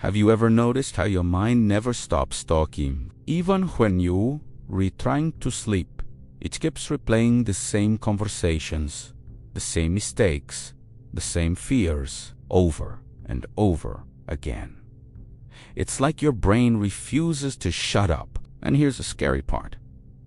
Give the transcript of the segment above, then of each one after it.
Have you ever noticed how your mind never stops talking? Even when you trying to sleep, it keeps replaying the same conversations, the same mistakes, the same fears, over and over again. It's like your brain refuses to shut up. And here's the scary part.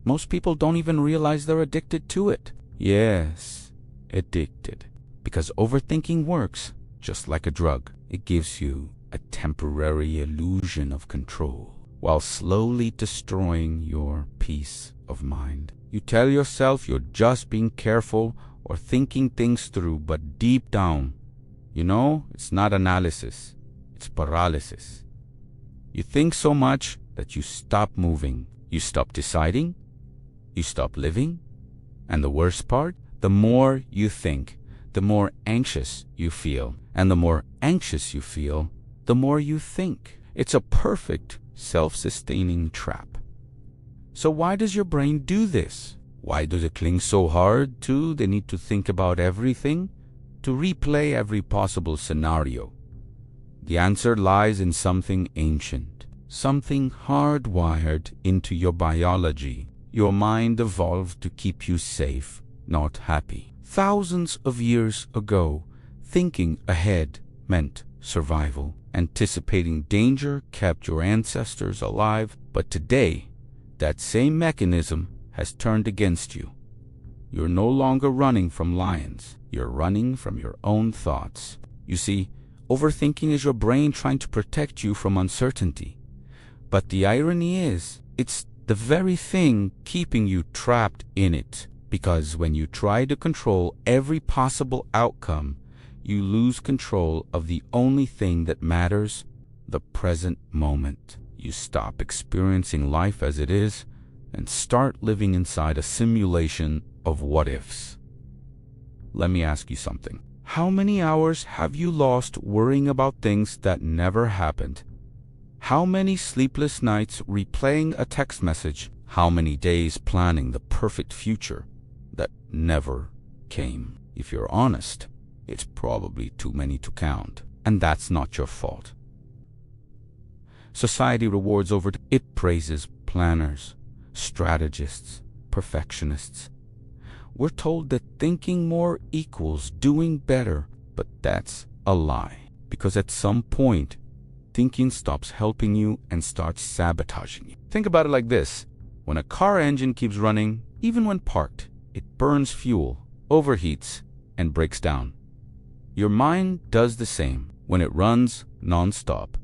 Most people don't even realize they're addicted to it. Yes, addicted. Because overthinking works just like a drug. It gives you a temporary illusion of control while slowly destroying your peace of mind. You tell yourself you're just being careful or thinking things through, but deep down, it's not analysis, it's paralysis. You think so much that you stop moving, you stop deciding, you stop living. And the worst part, the more you think, the more anxious you feel. And the more anxious you feel, the more you think. It's a perfect self-sustaining trap. So why does your brain do this? Why does it cling so hard to the need to think about everything, to replay every possible scenario? The answer lies in something ancient, something hardwired into your biology. Your mind evolved to keep you safe, not happy. Thousands of years ago, thinking ahead meant survival. Anticipating danger kept your ancestors alive, but today, that same mechanism has turned against you. You're no longer running from lions. You're running from your own thoughts. You see, overthinking is your brain trying to protect you from uncertainty. But the irony is, it's the very thing keeping you trapped in it. Because when you try to control every possible outcome, you lose control of the only thing that matters, the present moment. You stop experiencing life as it is and start living inside a simulation of what-ifs. Let me ask you something. How many hours have you lost worrying about things that never happened? How many sleepless nights replaying a text message? How many days planning the perfect future that never came? If you're honest, it's probably too many to count. And that's not your fault. Society rewards it praises planners, strategists, perfectionists. We're told that thinking more equals doing better, but that's a lie. Because at some point, thinking stops helping you and starts sabotaging you. Think about it like this. When a car engine keeps running, even when parked, it burns fuel, overheats, and breaks down. Your mind does the same. When it runs non-stop,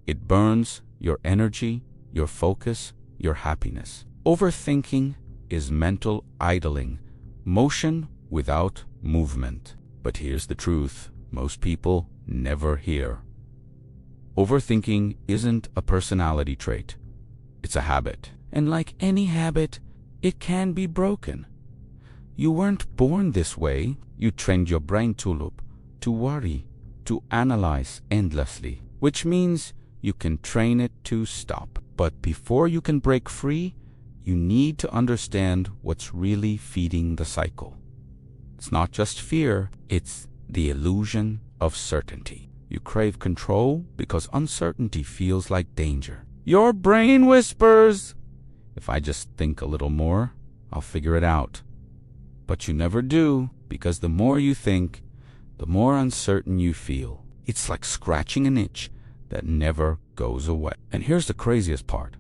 it burns your energy, your focus, your happiness. Overthinking is mental idling, motion without movement. But here's the truth most people never hear. Overthinking isn't a personality trait. It's a habit. And like any habit, it can be broken. You weren't born this way. You trained your brain to loop, to worry, to analyze endlessly, which means you can train it to stop. But before you can break free, you need to understand what's really feeding the cycle. It's not just fear, it's the illusion of certainty. You crave control because uncertainty feels like danger. Your brain whispers, if I just think a little more, I'll figure it out. But you never do, because the more you think, the more uncertain you feel. It's like scratching an itch that never goes away. And here's the craziest part.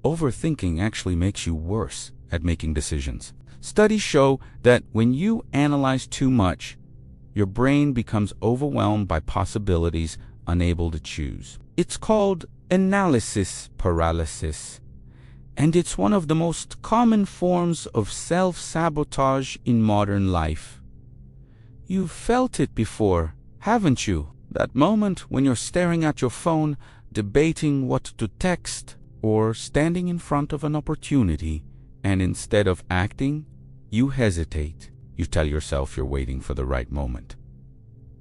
Overthinking actually makes you worse at making decisions. Studies show that when you analyze too much, your brain becomes overwhelmed by possibilities, unable to choose. It's called analysis paralysis, and it's one of the most common forms of self-sabotage in modern life. You've felt it before, haven't you? That moment when you're staring at your phone, debating what to text, or standing in front of an opportunity, and instead of acting, you hesitate. You tell yourself you're waiting for the right moment.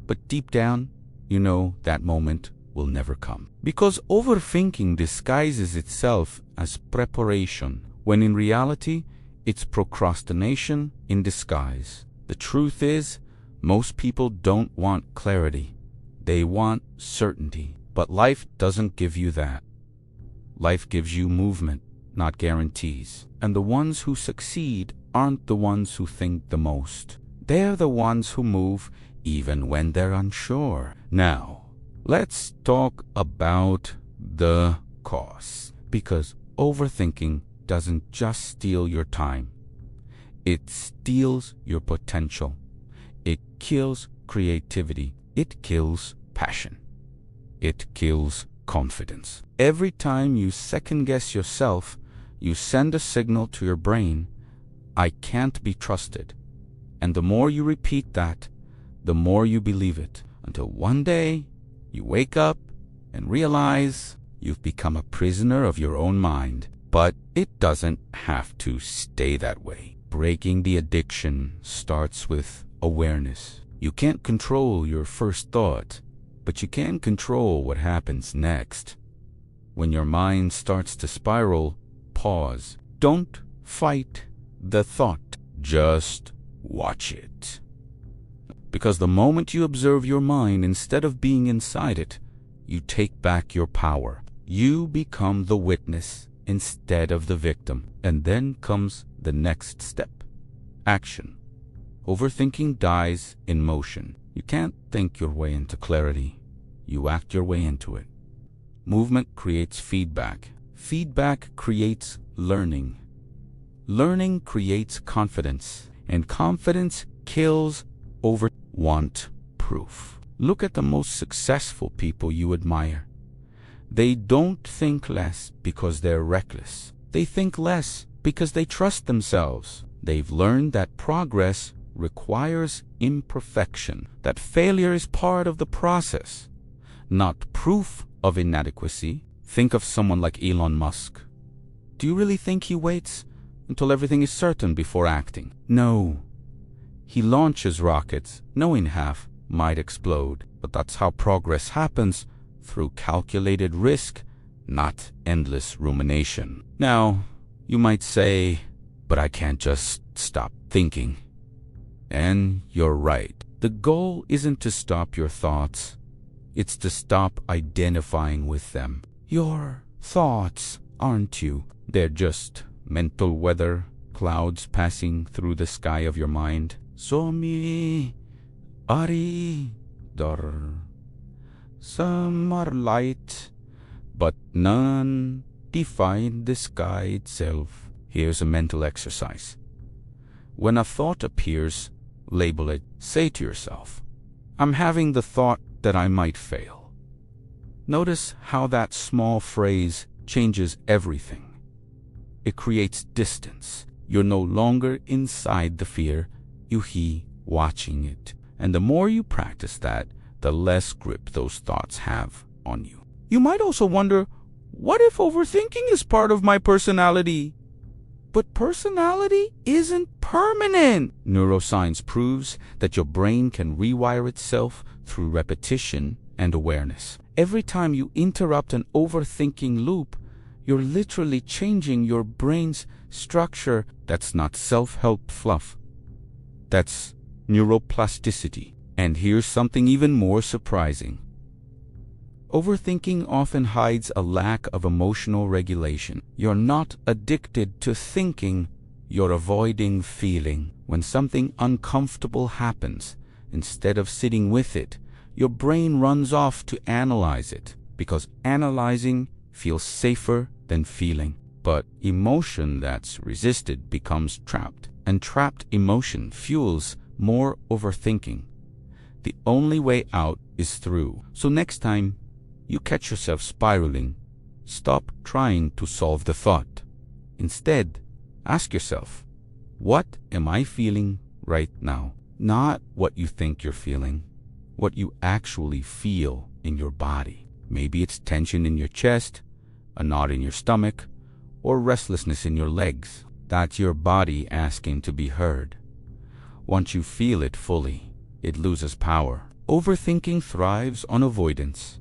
But deep down, you know that moment will never come. Because overthinking disguises itself as preparation, when in reality, it's procrastination in disguise. The truth is, most people don't want clarity. They want certainty. But life doesn't give you that. Life gives you movement, not guarantees. And the ones who succeed aren't the ones who think the most. They're the ones who move even when they're unsure. Now, let's talk about the costs. Because overthinking doesn't just steal your time. It steals your potential. It kills creativity. It kills passion. It kills confidence. Every time you second-guess yourself, you send a signal to your brain, I can't be trusted. And the more you repeat that, the more you believe it, until one day you wake up and realize you've become a prisoner of your own mind. But it doesn't have to stay that way. Breaking the addiction starts with awareness. You can't control your first thought, but you can control what happens next. When your mind starts to spiral, pause. Don't fight the thought. Just watch it. Because the moment you observe your mind instead of being inside it, you take back your power. You become the witness instead of the victim. And then comes the next step. Action. Overthinking dies in motion. You can't think your way into clarity. You act your way into it. Movement creates feedback. Feedback creates learning. Learning creates confidence. And confidence kills want proof. Look at the most successful people you admire. They don't think less because they're reckless. They think less because they trust themselves. They've learned that progress requires imperfection, that failure is part of the process, not proof of inadequacy. Think of someone like Elon Musk. Do you really think he waits until everything is certain before acting? No. He launches rockets knowing half might explode, but that's how progress happens, through calculated risk, not endless rumination. Now, you might say, but I can't just stop thinking. And you're right. The goal isn't to stop your thoughts. It's to stop identifying with them. Your thoughts aren't you. They're just mental weather, clouds passing through the sky of your mind. Somi ari dar. Some are light, but none define the sky itself. Here's a mental exercise. When a thought appears, label it. Say to yourself, I'm having the thought that I might fail. Notice how that small phrase changes everything. It creates distance. You're no longer inside the fear, you're watching it. And the more you practice that, the less grip those thoughts have on you. You might also wonder, what if overthinking is part of my personality? But personality isn't permanent. Neuroscience proves that your brain can rewire itself through repetition and awareness. Every time you interrupt an overthinking loop, you're literally changing your brain's structure. That's not self-help fluff. That's neuroplasticity. And here's something even more surprising. Overthinking often hides a lack of emotional regulation. You're not addicted to thinking, you're avoiding feeling. When something uncomfortable happens, instead of sitting with it, your brain runs off to analyze it, because analyzing feels safer than feeling. But emotion that's resisted becomes trapped, and trapped emotion fuels more overthinking. The only way out is through. So next time you catch yourself spiraling, stop trying to solve the thought. Instead, ask yourself, what am I feeling right now? Not what you think you're feeling, what you actually feel in your body. Maybe it's tension in your chest, a knot in your stomach, or restlessness in your legs. That's your body asking to be heard. Once you feel it fully, it loses power. Overthinking thrives on avoidance.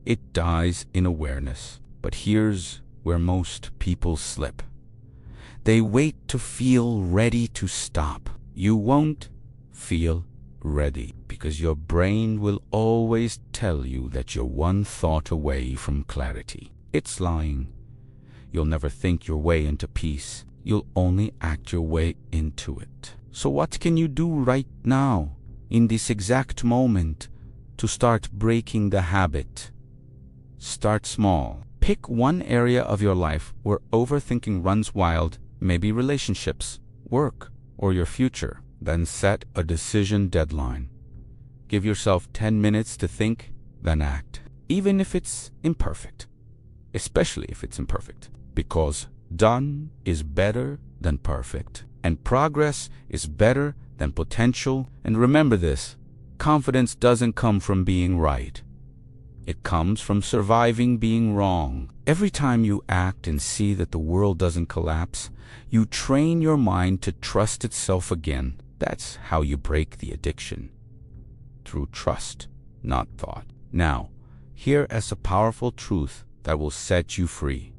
It dies in awareness. But here's where most people slip. They wait to feel ready to stop. You won't feel ready, because your brain will always tell you that you're one thought away from clarity. It's lying. You'll never think your way into peace. You'll only act your way into it. So what can you do right now, in this exact moment, to start breaking the habit? Start small. Pick one area of your life where overthinking runs wild, maybe relationships, work, or your future. Then set a decision deadline. Give yourself 10 minutes to think, then act. Even if it's imperfect. Especially if it's imperfect. Because done is better than perfect. And progress is better than potential. And remember this, confidence doesn't come from being right. It comes from surviving being wrong. Every time you act and see that the world doesn't collapse, you train your mind to trust itself again. That's how you break the addiction. Through trust, not thought. Now, here is a powerful truth that will set you free.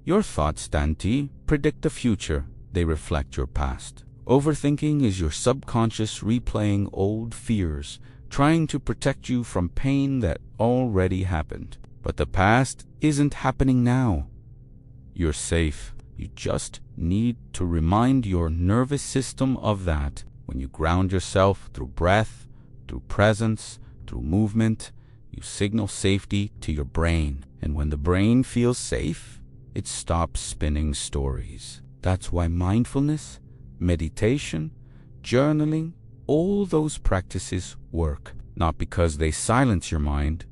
Your thoughts, Dante, predict the future. They reflect your past. Overthinking is your subconscious replaying old fears, trying to protect you from pain that already happened. But the past isn't happening now. You're safe. You just need to remind your nervous system of that. When you ground yourself through breath, through presence, through movement, you signal safety to your brain. And when the brain feels safe, it stops spinning stories. That's why mindfulness, meditation, journaling, all those practices work. Not because they silence your mind,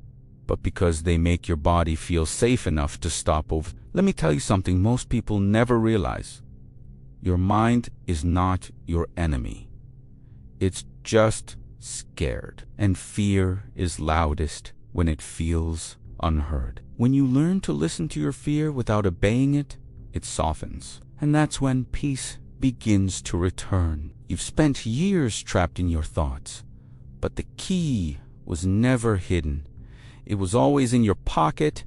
but because they make your body feel safe enough to stop over. Let me tell you something most people never realize. Your mind is not your enemy. It's just scared. And fear is loudest when it feels unheard. When you learn to listen to your fear without obeying it, it softens. And that's when peace begins to return. You've spent years trapped in your thoughts, but the key was never hidden. It was always in your pocket,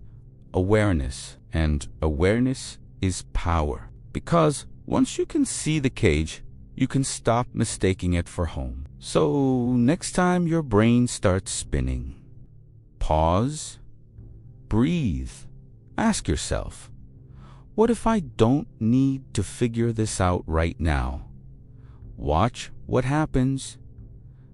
awareness. And awareness is power. Because once you can see the cage, you can stop mistaking it for home. So next time your brain starts spinning, pause, breathe, ask yourself, what if I don't need to figure this out right now? Watch what happens.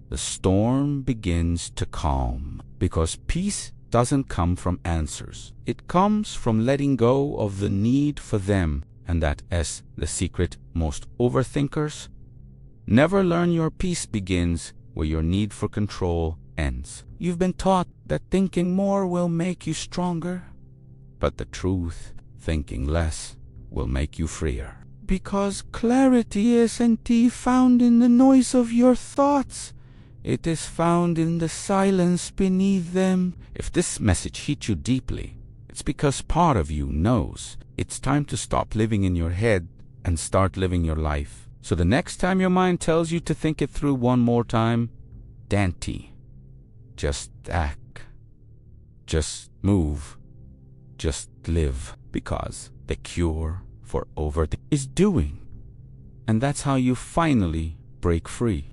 The storm begins to calm, because peace doesn't come from answers. It comes from letting go of the need for them. And that is the secret. Most overthinkers never learn your peace begins where your need for control ends. You've been taught that thinking more will make you stronger. But the truth, thinking less will make you freer. Because clarity isn't found in the noise of your thoughts. It is found in the silence beneath them. If this message hit you deeply, it's because part of you knows it's time to stop living in your head and start living your life. So the next time your mind tells you to think it through one more time, Dante, just act, just move, just live. Because the cure for overthinking is doing. And that's how you finally break free.